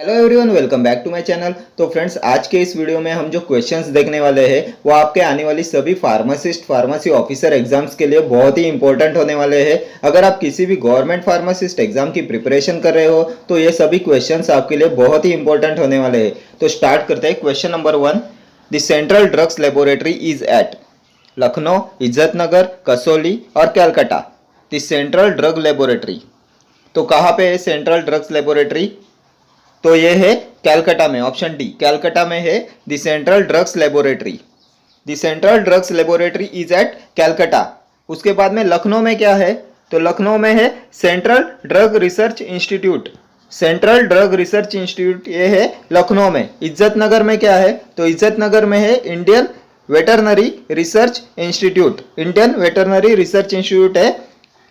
Hello everyone, welcome back to my channel. तो friends, आज के इस वीडियो में हम जो क्वेश्चंस देखने वाले हैं वो आपके आने वाली सभी फार्मासी ऑफिसर एग्जाम्स के लिए बहुत ही इंपॉर्टेंट होने वाले हैं। अगर आप किसी भी गवर्नमेंट फार्मासिस्ट एग्जाम की प्रिपरेशन कर रहे हो तो ये सभी क्वेश्चंस आपके लिए बहुत ही इंपॉर्टेंट होने वाले हैं। तो स्टार्ट करते हैं। Question number 1, the central drugs laboratory is at Lucknow, Izzatnagar, Kasauli और Calcutta. The central drug laboratory, तो कहाँ पे है सेंट्रल ड्रग्स लेबोरेटरी? तो ये है कैलकाटा में, ऑप्शन डी, कैलकाटा में है the central drugs laboratory. The central drugs laboratory is at Calcutta. उसके बाद में लखनऊ में क्या है? तो लखनऊ में है central drug research institute. Central drug research institute ये है लखनऊ में। इज्जतनगर में क्या है? तो इज्जतनगर में है Indian veterinary research institute. Indian veterinary research institute है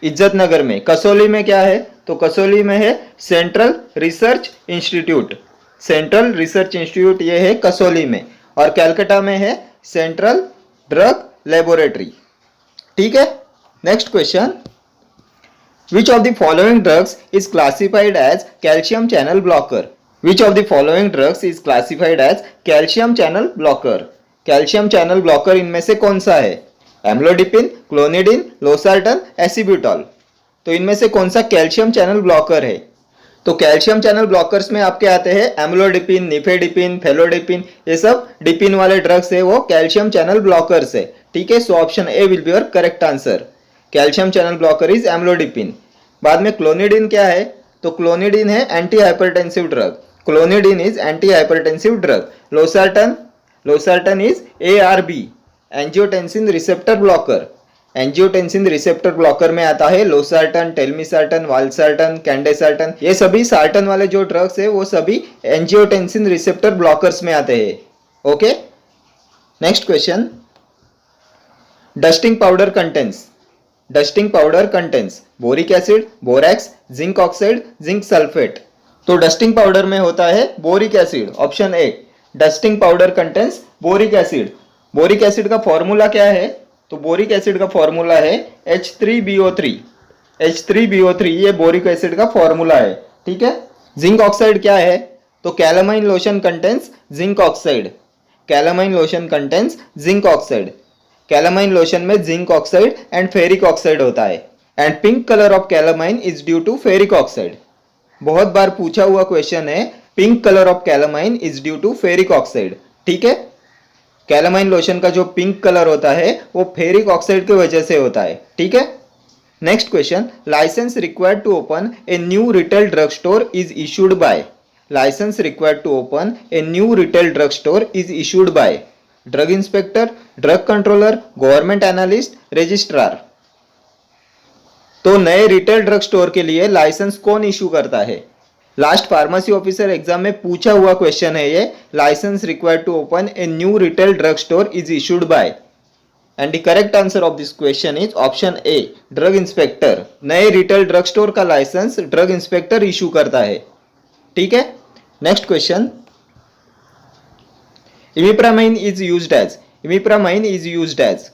इज्जतनगर में। कसौली में क्या है? तो कसौली में है central research institute. Central research institute ये है कसौली में। और कैलकाटा में है सेंट्रल ड्रग लेबोरेटरी। ठीक है। Next question, which of the following drugs is classified as calcium channel blocker? Which of the following drugs is classified as calcium channel blocker? Calcium channel blocker इनमें से कौन सा है? Amlodipine, clonidine, losartan, acebutolol. तो इनमें से कौन सा कैल्शियम चैनल ब्लॉकर है? तो कैल्शियम चैनल ब्लॉकर्स में आपके आते हैं एम्लोडिपिन, निफेडिपिन, फेलोडिपिन। ये सब डिपिन वाले ड्रग्स है, वो कैल्शियम चैनल ब्लॉकर्स है। ठीक है। So option A will be your correct answer. Calcium channel blocker is amlodipine. बाद में क्लोनिडिन क्या है? तो क्लोनिडिन है anti hypertensive drug. Clonidine is anti hypertensive drug. Losartan is ARB, angiotensin receptor blocker. Angiotensin receptor blocker में आता है losartan, telmisartan, valsartan, candesartan. ये सभी सार्टन वाले जो ड्रग्स है वो सभी एंजियोटेंसिन रिसेप्टर ब्लॉकर्स में आते हैं। Okay. Next question, dusting powder contains boric acid, borax, zinc oxide, zinc sulphate. तो डस्टिंग पाउडर में होता है boric acid, option A. Dusting powder contains boric acid. Boric acid का फॉर्मूला क्या है? तो बोरिक एसिड का फॉर्मूला है H3BO3। H3BO3 ये बोरिक एसिड का फॉर्मूला है। ठीक है। जिंक ऑक्साइड क्या है? तो calamine lotion contains zinc oxide. Calamine lotion contains zinc oxide. Calamine lotion में zinc oxide and ferric oxide होता है। And pink colour of calamine is due to ferric oxide. बहुत बार पूछा हुआ क्वेश्चन है, pink colour of calamine is due to ferric oxide. ठीक है। कैलामाइन लोशन का जो पिंक कलर होता है वो फेरिक ऑक्साइड की वजह से होता है। ठीक है। Next question, license required to open a new retail drug store is issued by. License required to open a new retail drug store is issued by drug inspector, drug controller, government analyst, registrar. तो नए retail drug store के लिए licence कौन issue करता है? Last pharmacy officer exam में पूछा हुआ क्वेश्चन है ये। Licence required to open a new retail drug store is issued by, and the correct answer of this question is option A, drug inspector. नए retail drug store का licence drug inspector issue करता है। ठीक है। Next question, imipramine is used as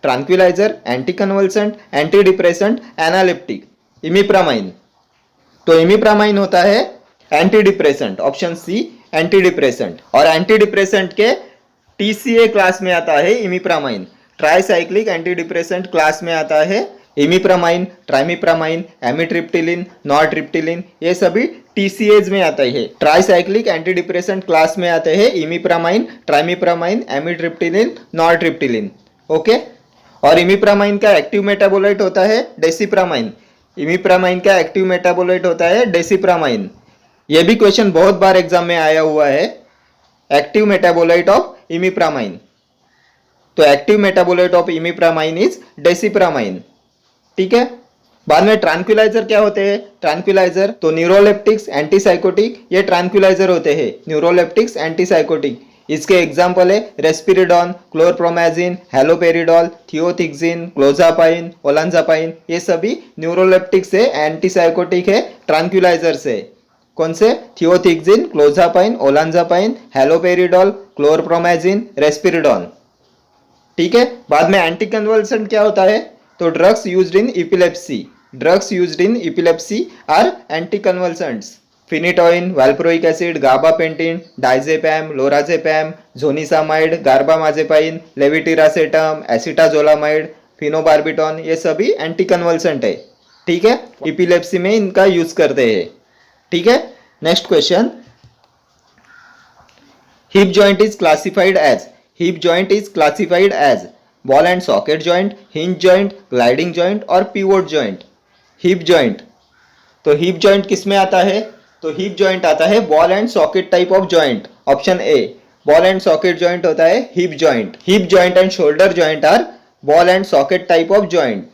tranquilliser, anticonvulsant, antidepressant, analeptic. Imipramine, तो imipramine होता है antidepressant, option C, antidepressant. और एंटी डिप्रेसेंट के TCA क्लास में आता है imipramine. Tricyclic anti depressant class में आता है इमिप्रामाइन, ट्राइमिप्रामाइन, एमिट्रिप्टिलिन, नॉरट्रिप्टिलिन। ये सभी TCAs में आते हैं। ट्राइसाइक्लिक एंटी डिप्रेसेंट क्लास में आते हैं इमिप्रामाइन, ट्राइमिप्रामाइन, एमिट्रिप्टिलिन, नॉरट्रिप्टिलिन। ओके। और इमिप्रामाइन का एक्टिव मेटाबोलाइट होता है डेसिप्रामाइन। इमिप्रामाइन का एक्टिव मेटाबोलाइट होता है डेसिप्रामाइन। यह भी क्वेश्चन बहुत बार एग्जाम में आया हुआ है, एक्टिव मेटाबोलाइट ऑफ इमिप्रामाइन। तो active metabolite of imipramine is desipramine. ठीक है। बाद में ट्रैंक्विलाइजर क्या होते हैं? ट्रैंक्विलाइजर तो न्यूरोलेप्टिक्स, एंटीसाइकोटिक, ये ट्रैंक्विलाइजर होते हैं। Neuroleptics, antipsychotic. इसके एग्जाम्पल है रेस्पिरिडॉन, क्लोरप्रोमाजिन, हेलोपेरिडॉल, थियोथिक्सिन, क्लोजापाइन, ओलांजापाइन। ये सभी न्यूरोलेप्टिक्स है, एंटीसाइकोटिक है, ट्रैंक्विलाइजर्स है। कौन से? थियोथिक्सिन, क्लोजापाइन, ओलांजापाइन, हेलोपेरिडॉल, क्लोरप्रोमाजिन, रेस्पिरिडॉन। ठीक है। बाद में एंटी कन्वल्सेंट क्या होता है? तो drugs used in epilepsy are anti convulsants. Phenytoin, valproic acid, gabapentin, diazepam, lorazepam, zonisamide, carbamazepine, levetiracetam, acetazolamide, phenobarbitone, ये सभी एंटी कन्वल्सेंट है। ठीक है, इपिलेप्सी में इनका यूज करते हैं। ठीक है, next question, hip joint is classified as, hip joint is classified as ball and socket joint, hinge joint, gliding joint और पिवोट जॉइंट। हिप जॉइंट, तो हिप जॉइंट किस में आता है? तो हिप जॉइंट आता है ball and socket type of joint, option A. Ball and socket joint होता है hip joint. Hip joint and shoulder joint are ball and socket type of joint.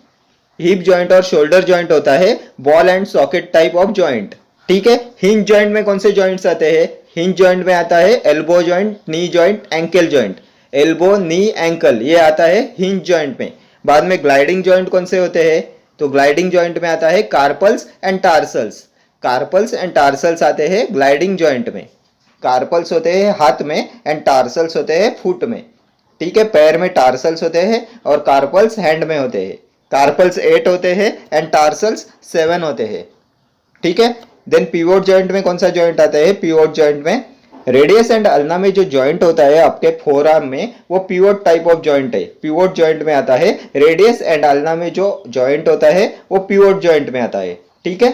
Hip joint और शोल्डर जॉइंट होता है ball and socket type of joint. ठीक है, hinge joint में कौन से जॉइंट्स आते हैं? हिंज जॉइंट में आता है elbow joint, knee joint, ankle joint. Elbow, knee, ankle ये आता है हिंज जॉइंट में। बाद में ग्लाइडिंग जॉइंट कौन से होते हैं? तो ग्लाइडिंग जॉइंट में आता है carpals and tarsals. Carpals and tarsals आते हैं ग्लाइडिंग जॉइंट में। कार्पल्स होते हैं हाथ में एंड टार्सल्स होते हैं फुट में। ठीक है, पैर में टार्सल्स होते हैं और कार्पल्स हैंड में होते हैं। कार्पल्स 8 होते हैं एंड टार्सल्स 7 होते हैं। ठीक है, देन पिवोट जॉइंट में कौन सा जॉइंट आता है? पिवोट जॉइंट में रेडियस एंड अल्ना में जो जॉइंट होता है आपके फोर आर्म में, वो पिवोट टाइप ऑफ जॉइंट है। पिवोट जॉइंट में आता है रेडियस एंड अल्ना में जो जॉइंट होता है वो पिवोट जॉइंट में आता है। ठीक है,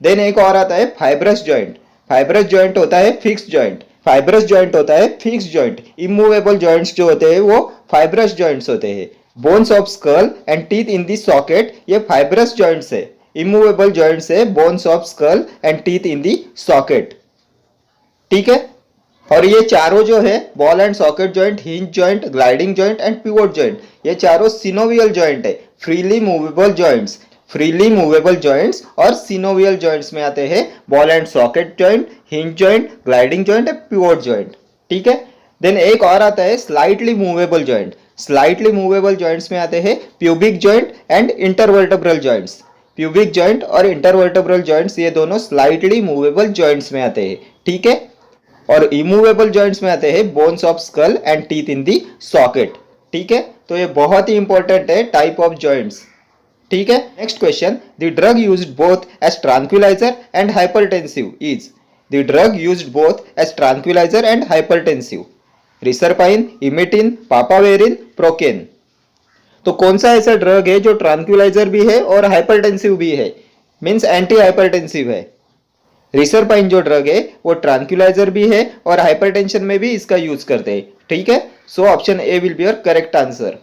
देन एक और आता है फाइब्रस जॉइंट। फाइब्रस जॉइंट होता है फिक्स जॉइंट। फाइब्रस जॉइंट होता है फिक्स जॉइंट। इमूवेबल जॉइंट्स जो होते हैं वो फाइब्रस जॉइंट्स होते हैं। Bones of skull and teeth in the socket, ये फाइब्रस जॉइंट्स है। इमूवेबल जॉइंट्स है bones of skull and teeth in the socket. ठीक है, और ये चारों जो है ball and socket joint, hinge joint, gliding joint and pivot joint, ये चारों सिनोवियल जॉइंट है, freely movable joints. Freely movable joints और सिनोवियल जॉइंट्स में आते हैं ball and socket joint, hinge joint, gliding joint and pivot joint. ठीक है, then एक और आता है slightly movable joint. Slightly movable joints में आते हैं pubic joint and intervertebral joints. Pubic joint और इंटरवर्टेब्रल जॉइंट्स ये दोनों स्लाइटली मूवेबल जॉइंट्स में आते हैं। ठीक है, और इमूवेबल जॉइंट्स में आते हैं bones of skull and teeth in the socket. ठीक है, तो ये बहुत ही इंपॉर्टेंट है टाइप ऑफ जॉइंट्स। ठीक है, next question, the drug used both as tranquilliser and hypertensive is, the drug used both as tranquilliser and hypertensive, reserpine, emetine, papaverine, procaine. तो कौन सा ऐसा ड्रग है जो ट्रांक्विलाइजर भी है और हाइपरटेंसिव भी है, मीन्स एंटी हाइपरटेंसिव है? रिसरपाइन जो ड्रग है वो ट्रांक्विलाइजर भी है और हाइपरटेंशन में भी इसका यूज करते हैं। ठीक है, so option A will be your correct answer.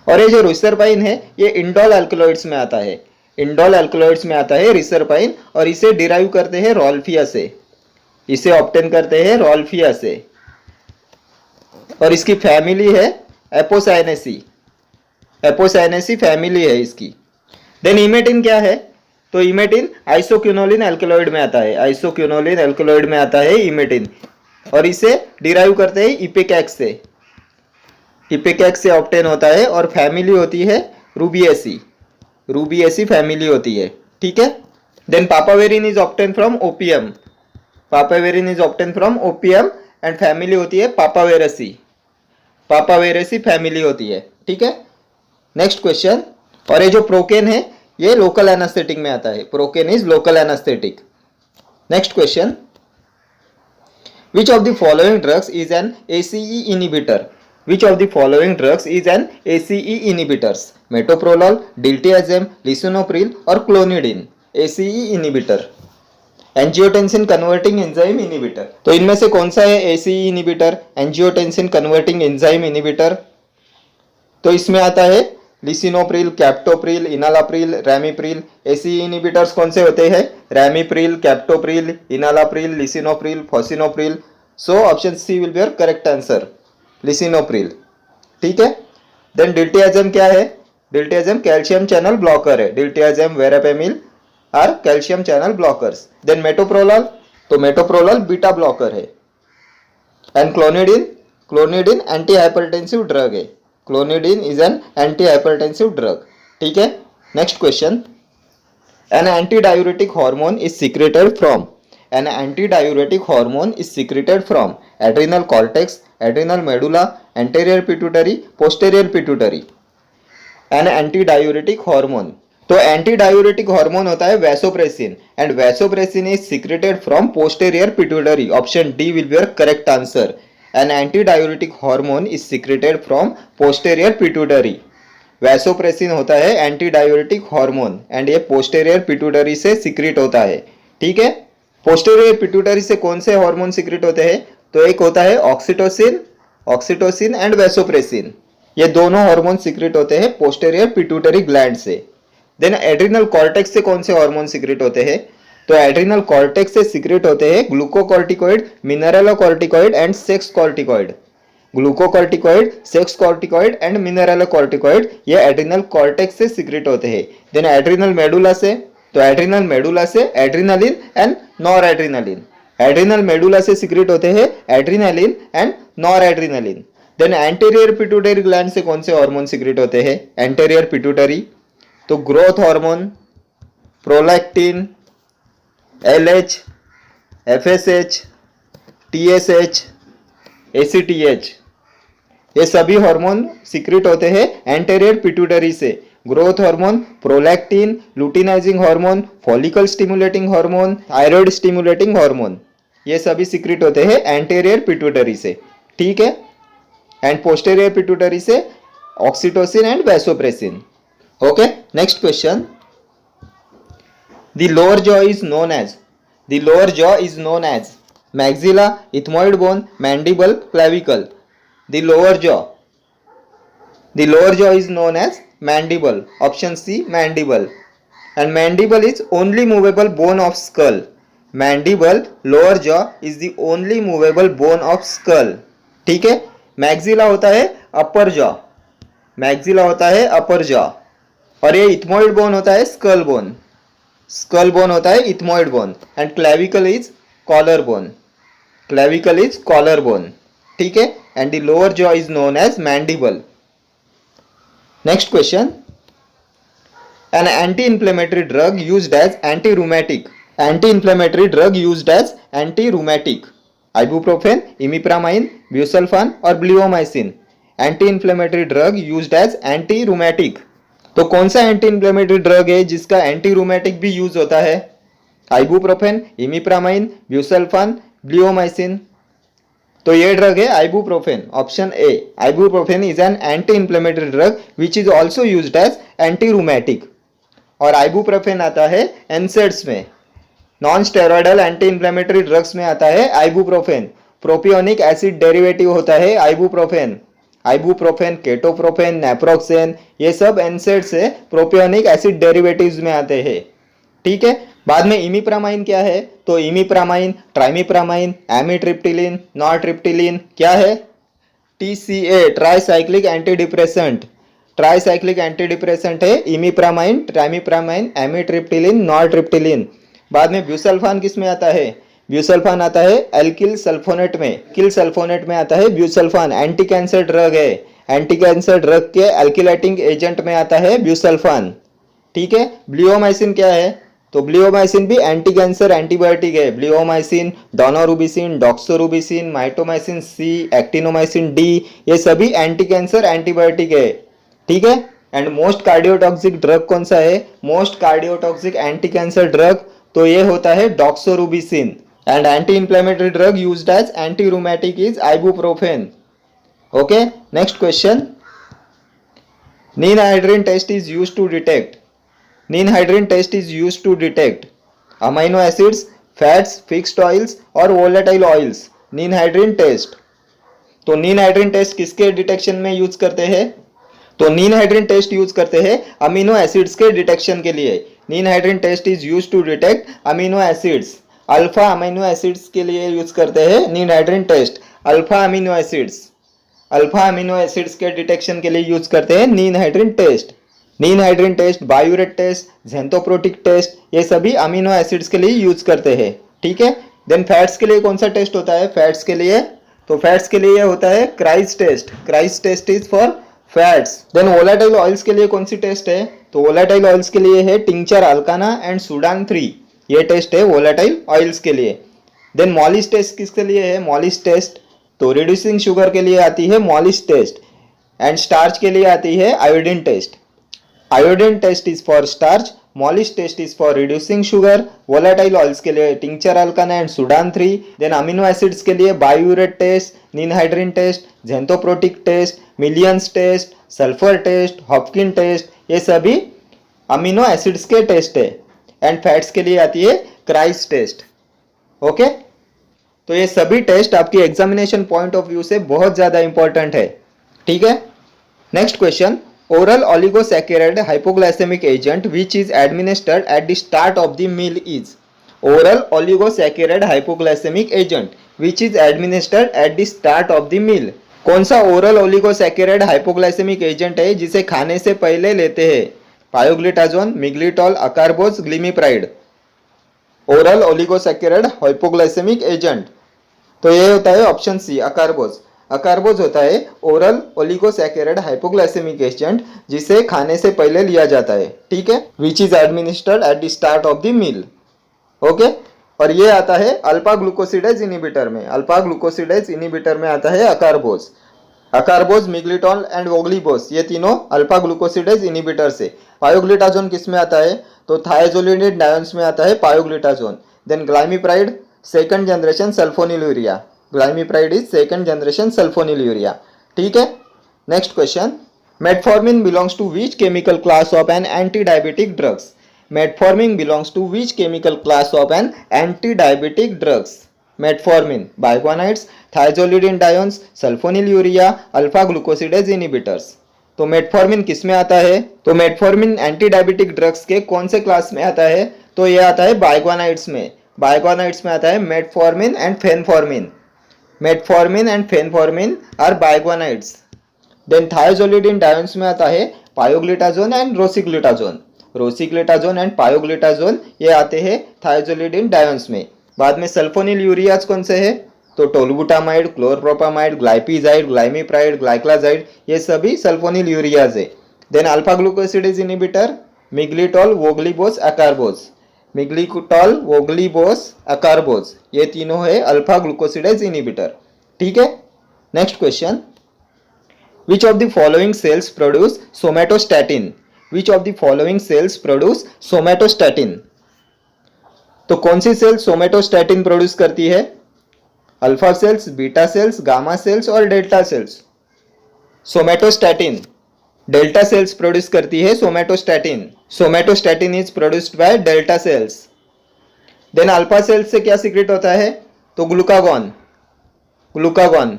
और ये जो रिसरपाइन है ये इंडोल एल्कलॉइड्स में आता है। इंडोल एल्कलॉइड्स में आता है रिसरपाइन, और इसे डिराइव करते हैं रॉल्फिया से। इसे ऑब्टेन करते हैं रॉल्फिया से, और इसकी फैमिली है एपोसाइनेसी। एपोसाइनेसी फैमिली है इसकी। देन इमेटिन क्या है? तो इमेटिन आइसोक्विनोलिन एल्कलॉइड में आता है। आइसोक्विनोलिन एल्कलॉइड में आता है इमेटिन, और इसे डिराइव करते हैं इपेकैक्स से। इपेकैक्स से ऑब्टेन होता है और फैमिली होती है रूबिएसी। रूबिएसी फैमिली होती है। ठीक है, then papaverine is obtain from opium. Papaverine is obtain from opium and family होती है पापावेरेसी। पापावेरेसी फैमिली होती है। ठीक है, नेक्स्ट क्वेश्चन, और ये जो प्रोकेन है ये लोकल एनास्थेटिक में आता है। Procaine is local anaesthetic. Next question, which of the following drugs is an ACE inhibitor? Which of the following drugs is an ACE inhibitors? Metoprolol, diltiazem, lisinopril or clonidine? ACE inhibitor, angiotensin converting enzyme inhibitor. तो इनमें से कौन सा है ACE inhibitor, angiotensin converting enzyme inhibitor? तो इसमें आता है lisinopril, captopril, enalapril, ramipril. ACE inhibitors कौन से होते हैं? Ramipril, captopril, enalapril, lisinopril, fosinopril. So option C will be your correct answer, lisinopril. ठीक है, देन डिल्टियाजेम क्या है? डिल्टियाजेम कैल्शियम चैनल ब्लॉकर है। Diltiazem, verapamil are calcium channel blockers. Then metoprolol, तो मेटोप्रोलॉल बीटा ब्लॉकर है। And clonidine, clonidine anti hypertensive drug है। Clonidine is an anti hypertensive drug. ठीक है, next question, an anti diuretic hormone is secreted from. An antidiuretic hormone is secreted from adrenal cortex, adrenal medulla, anterior pituitary, posterior pituitary. An antidiuretic hormone, तो anti diuretic hormone होता है vasopressin and vasopressin is secreted from posterior pituitary. Option D will be your correct answer. N anti diuretic hormone is secreted from posterior pituitary. Vasopressin होता है anti diuretic hormone and ये posterior pituitary से secret होता है. ठीक है, posterior pituitary से कौन से हार्मोन सीक्रेट होते हैं? तो एक होता है ऑक्सीटोसिन एंड वैसोप्रेसिन. ये दोनों हार्मोन सीक्रेट होते हैं पोस्टेरियर पिट्यूटरी ग्लैंड से. देन एड्रिनल कॉर्टेक्स से कौन से हार्मोन सीक्रेट होते हैं? तो एड्रिनल कॉर्टेक्स से सीक्रेट होते हैं glucocorticoid, mineralocorticoid and sex corticoid. Glucocorticoid, sex corticoid and mineralocorticoid ये एड्रिनल कॉर्टेक्स से सीक्रेट होते हैं. देन एड्रिनल मेडुला से, तो एड्रिनल मेडुला से adrenaline and nor adrenaline. Adrenal medulla से सीक्रेट होते हैं adrenaline and nor adrenaline. Then anterior pituitary gland से कौन से हार्मोन सीक्रेट होते हैं? एंटीरियर पिट्यूटरी, तो growth hormone, prolactin, LH, FSH, TSH, ACTH ये सभी हार्मोन सीक्रेट होते हैं एंटीरियर पिट्यूटरी से. Growth hormone, prolactin, luteinising hormone, follicle stimulating hormone, thyroid stimulating hormone ये सभी सीक्रेट होते हैं एंटीरियर पिट्यूटरी से. ठीक है, एंड पोस्टेरियर पिट्यूटरी से oxytocin and vasopressin. Okay, next question. The lower jaw is known as maxilla, ethmoid bone, mandible, clavicle. The lower jaw is known as mandible. Option C, mandible. And mandible is only movable bone of skull. Mandible, lower jaw is the only movable bone of skull. ठीक है, maxilla होता है upper jaw. maxilla होता है upper jaw और ये ethmoid bone होता है स्कल बोन. स्कल बोन होता है ethmoid bone and clavicle is collar bone. Clavicle is collar bone. ठीक है, and the lower jaw is known as mandible. Next question. An anti inflammatory drug used as anti rheumatic. Anti inflammatory drug used as anti rheumatic. Ibuprofen, imipramine, busulfan और bleomycin. Anti inflammatory drug used as anti rheumatic. तो कौन सा anti inflammatory drug है जिसका anti rheumatic भी use होता है? Ibuprofen, imipramine, busulfan, bleomycin. तो ये ड्रग है ibuprofen. Option A, ibuprofen is an anti inflammatory drug which is also used as anti rheumatic. और आइबुप्रोफेन आता है एनसेड्स में. Non steroidal anti inflammatory drugs में आता है आइबुप्रोफेन. प्रोपियोनिक एसिड डेरिवेटिव होता है आइबुप्रोफेन. आइबुप्रोफेन, केटोप्रोफेन, नेप्रोक्सेन ये सब एनसेड से प्रोपियोनिक एसिड डेरिवेटिव्स में आते हैं. ठीक है, बाद में इमिप्रामाइन क्या है? तो इमिप्रामाइन, ट्राइमिप्रामाइन, एमिट्रिप्टिलिन, नॉरट्रिप्टिलिन क्या है? TCA, tricyclic anti depressant. Tricyclic anti depressant है इमिप्रामाइन, ट्राइमिप्रामाइन, एमिट्रिप्टिलिन, नॉरट्रिप्टिलिन. बाद में ब्यूसल्फान किस में आता है? ब्यूसल्फान आता है एल्किल सल्फोनेट में. किल सल्फोनेट में आता है ब्यूसल्फान. एंटी कैंसर ड्रग है. एंटी कैंसर ड्रग के एल्किलेटिंग एजेंट में आता है ब्यूसल्फान. ठीक है, ब्लियोमाइसिन क्या है? तो ब्लियोमाइसिन भी एंटी कैंसर एंटीबायोटिक है. Bleomycin, daunorubicin, doxorubicin, mitomycin C, actinomycin D ये सभी एंटी कैंसर एंटीबायोटिक है. ठीक है, एंड मोस्ट कार्डियोटॉक्सिक ड्रग कौन सा है? Most cardiotoxic anti cancer drug तो ये होता है डॉक्सोरुबिसिन. And anti-inflammatory drug used as anti-rheumatic is ibuprofen. Okay, next question. Ninhydrin test is used to detect. Ninhydrin test is used to detect amino acids, fats, fixed oils और volatile oils. Ninhydrin test. तो ninhydrin test किसके detection में use करते हैं? तो ninhydrin test use करते हैं amino acids के डिटेक्शन के लिए. ninhydrin test is use to detect amino acids. Alpha amino acids के लिए यूज करते हैं ninhydrin test. Alpha amino acids के डिटेक्शन के लिए यूज करते हैं ninhydrin test. ninhydrin test, biuret test, xanthoproteic test ये सभी अमीनो एसिड्स के लिए यूज करते हैं. ठीक है, देन फैट्स के लिए कौन सा टेस्ट होता है? फैट्स के लिए तो फैट्स के लिए होता है Kreis test. Kreis test is for fats. Then volatile oils के लिए कौन सी टेस्ट है? तो वोलेटाइल ऑयल्स के लिए है टिंचर अल्काना एंड सूडान 3 ये टेस्ट है वोलेटाइल ऑयल्स के लिए. देन मॉलिस टेस्ट किसके लिए है? मॉलिस टेस्ट तो रिड्यूसिंग शुगर के लिए आती है मॉलिस टेस्ट. एंड स्टार्च के लिए आती है iodine test. Iodine test is for starch, Molisch test is for reducing sugar, volatile oils के लिए tincture alkanna and Sudan 3, then amino acids के लिए biuret test, ninhydrin test, xanthoproteic test, Millon's test, sulphur test, Hopkin test, ये सभी amino acids के test है। And fats के लिए आती है क्राइस टेस्ट। ओके, तो ये सभी टेस्ट आपकी एग्जामिनेशन पॉइंट ऑफ व्यू से बहुत ज्यादा इंपॉर्टेंट है। ठीक है, next question, oral oligosaccharide hypoglycemic agent which is administered at the start of the meal is, oral oligosaccharide hypoglycemic agent which is administered at the start of the meal, कौन सा oral oligosaccharide hypoglycaemic agent है जिसे खाने से पहले लेते हैं? Pioglitazone, miglitol, acarbose, glimepiride. Oral oligosaccharide hypoglycaemic agent, तो ये होता है ऑप्शन सी, अकारबोज। अकारबोज होता है ओरल ओलिगोसैकेराइड हाइपोग्लाइसेमिक एजेंट जिसे खाने से पहले लिया जाता है। ठीक है, which is administered at the start of the meal. Okay, और ये आता है अल्फा ग्लूकोसिडेज इनिबिटर में। अल्फा ग्लूकोसिडेज इनिबिटर में आता है अकारबोज। अकारबोज, मिग्लिटॉल एंड वोग्लिबोस, ये तीनों अल्फा ग्लूकोसिडेज इनिबिटर से। पायोग्लिटाजोन किस में आता है? तो थायाजोलिनेट डायोन्स में आता है pioglitazone. Then glimepiride, second generation sulphonylurea. Glimepiride is second generation sulphonylurea. ठीक है, next question, metformin belongs to which chemical class of an anti diabetic drugs? Metformin belongs to which chemical class of an anti diabetic drugs? Metformin, biguanides, thiazolidine diones, sulphonylurea, alpha glucosidase inhibitors. तो metformin किस में आता है? तो metformin anti diabetic drugs के कौन से class में आता है? तो ये आता है बाइगोनाइड्स में। बाइगोनाइड्स में आता है metformin and phenformin. Metformin and phenformin are biguanides. Then thiazolidine diones में आता है pioglitazone and rosiglitazone. Rosiglitazone and pioglitazone ये आते हैं थायोजोलिडिन डायोन्स में। बाद में सल्फोनिलुरियाज कौन से है? तो टोलबुटामाइड, क्लोरप्रोपामाइड, ग्लाइपिजाइड, ग्लाइमिप्राइड, ग्लाइक्लाजाइड, ये सभी सल्फोनिलुरियाज है। Then alpha glucosidase inhibitor, miglitol, voglibose, acarbose. Miglitol, voglibose, acarbose, ये तीनों है अल्फा ग्लूकोसिडेज इनिबिटर। ठीक है, next question, which of the following cells produce somatostatin? Which of the following cells produce somatostatin? तो कौन सी सेल सोमेटोस्टैटिन प्रोड्यूस करती है? Alpha cells, beta cells, gamma cells और delta cells. Somatostatin delta cells produce करती है somatostatin. Somatostatin is produced by delta cells. Then alpha cells से क्या सीक्रेट होता है? तो ग्लूकागॉन। ग्लूकागॉन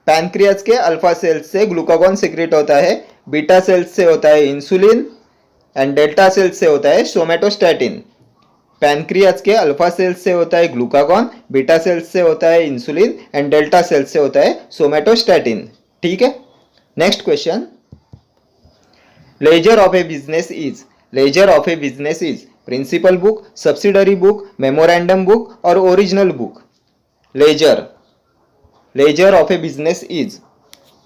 पैनक्रियाज के अल्फा सेल्स से ग्लूकागॉन सीक्रेट होता है। बीटा सेल्स से होता है इंसुलिन एंड डेल्टा सेल्स से होता है सोमेटोस्टैटिन। पैनक्रियाज के अल्फा सेल्स से होता है ग्लूकागॉन, बीटा सेल्स से होता है इंसुलिन एंड डेल्टा सेल्स से होता है सोमेटोस्टैटिन। ठीक है, next question, ledger of a business is, ledger of a business is principal book, subsidiary book, memorandum book और original book. Ledger, ledger of a business is,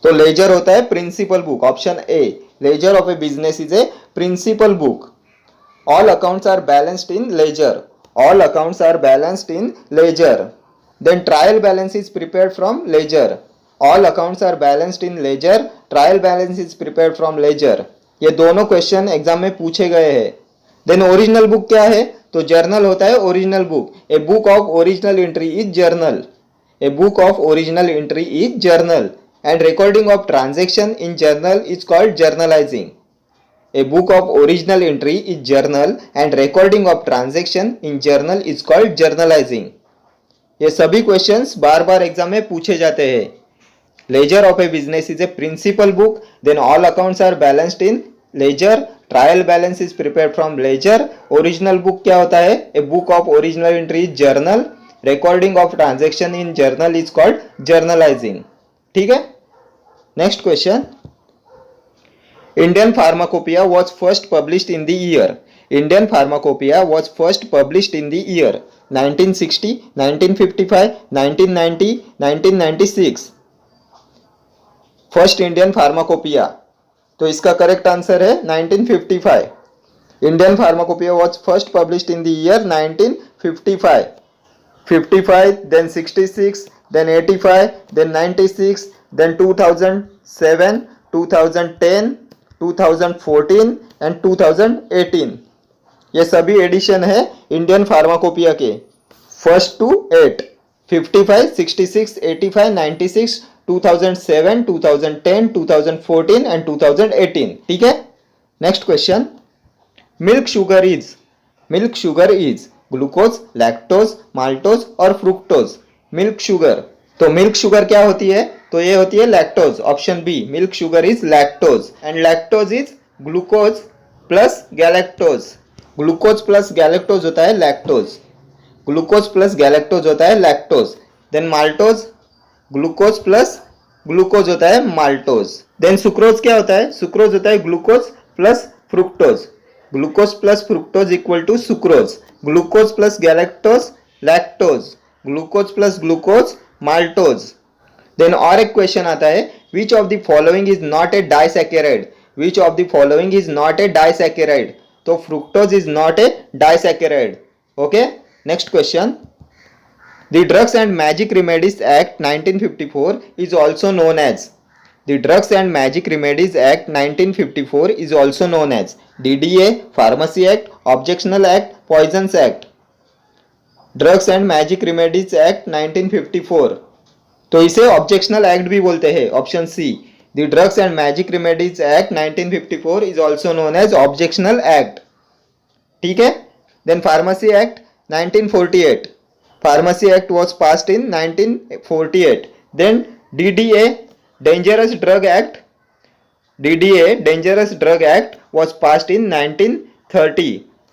तो ledger होता है principal book, option A. Ledger of a business is a principal book. All accounts are balanced in ledger. All accounts are balanced in ledger. Then trial balance is prepared from ledger. All accounts are balanced in ledger. Trial balance is prepared from ledger. ये दोनों question exam में पूछे गए हैं। Then original book क्या है? तो journal होता है original book. A book of original entry is journal. A book of original entry is journal and recording of transaction in journal is called journalising. A book of original entry is journal and recording of transaction in journal is called journalizing. ये सभी questions बार बार exam में पूछे जाते हैं। Ledger of a business is a principal book. Then all accounts are balanced in ledger. Trial balance is prepared from ledger. Original book क्या होता है? A book of original entry is journal. Recording of transaction in journal is called journalizing. ठीक है? Next question. Indian Pharmacopoeia was first published in the year. Indian Pharmacopoeia was first published in the year 1960, 1955, 1990, 1996. First Indian pharmacopoeia, तो इसका correct answer है 1955। Indian pharmacopoeia was first published in the year 1955। 55, then 66, then 85, then 96, then 2007, 2010, 2014 and 2018। ये सभी edition है Indian pharmacopoeia के, first to 8, 55, 66, 85, 96, 2007, 2010, 2014 and 2018। ठीक है। Next question, milk sugar is glucose, lactose, maltose और फ्रुक्टोज। मिल्क शुगर, तो milk sugar क्या होती है? तो ये होती है lactose, option B, milk sugar is lactose. And lactose is glucose plus galactose. Glucose plus galactose होता है लैक्टोज, ग्लूकोज प्लस गैलेक्टोज होता है lactose. Then maltose, glucose plus glucose होता है माल्टोज। देन सुक्रोज क्या होता है? सुक्रोज होता है glucose plus fructose. Glucose plus fructose equal to sucrose. Glucose plus galactose lactose, glucose plus glucose maltose. Then और एक क्वेश्चन आता है, which of the following is not a disaccharide? Which of the following is not a disaccharide? तो fructose is not a disaccharide. Okay. Next question, the Drugs and Magic Remedies Act 1954 is also known as, the Drugs and Magic Remedies Act 1954 is also known as DDA, Pharmacy Act, Objectional Act, Poisons Act। Drugs and Magic Remedies Act 1954, तो इसे objectional act भी बोलते हैं, option C. The Drugs and Magic Remedies Act 1954 is also known as objectional act. ठीक है। Then pharmacy act 1948, Pharmacy Act was passed in 1948. Then DDA, Dangerous Drug Act, DDA, Dangerous Drug Act was passed in 1930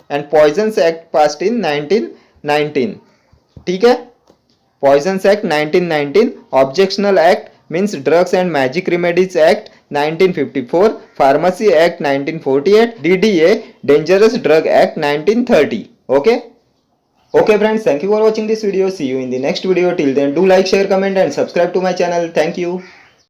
and Poisons Act passed in 1919. ठीक है। Poisons Act 1919, Objectional Act means Drugs and Magic Remedies Act 1954, Pharmacy Act 1948, DDA, Dangerous Drug Act 1930. Okay. Okay friends, thank you for watching this video. See you in the next video. Till then, do like, share, comment and subscribe to my channel. Thank you.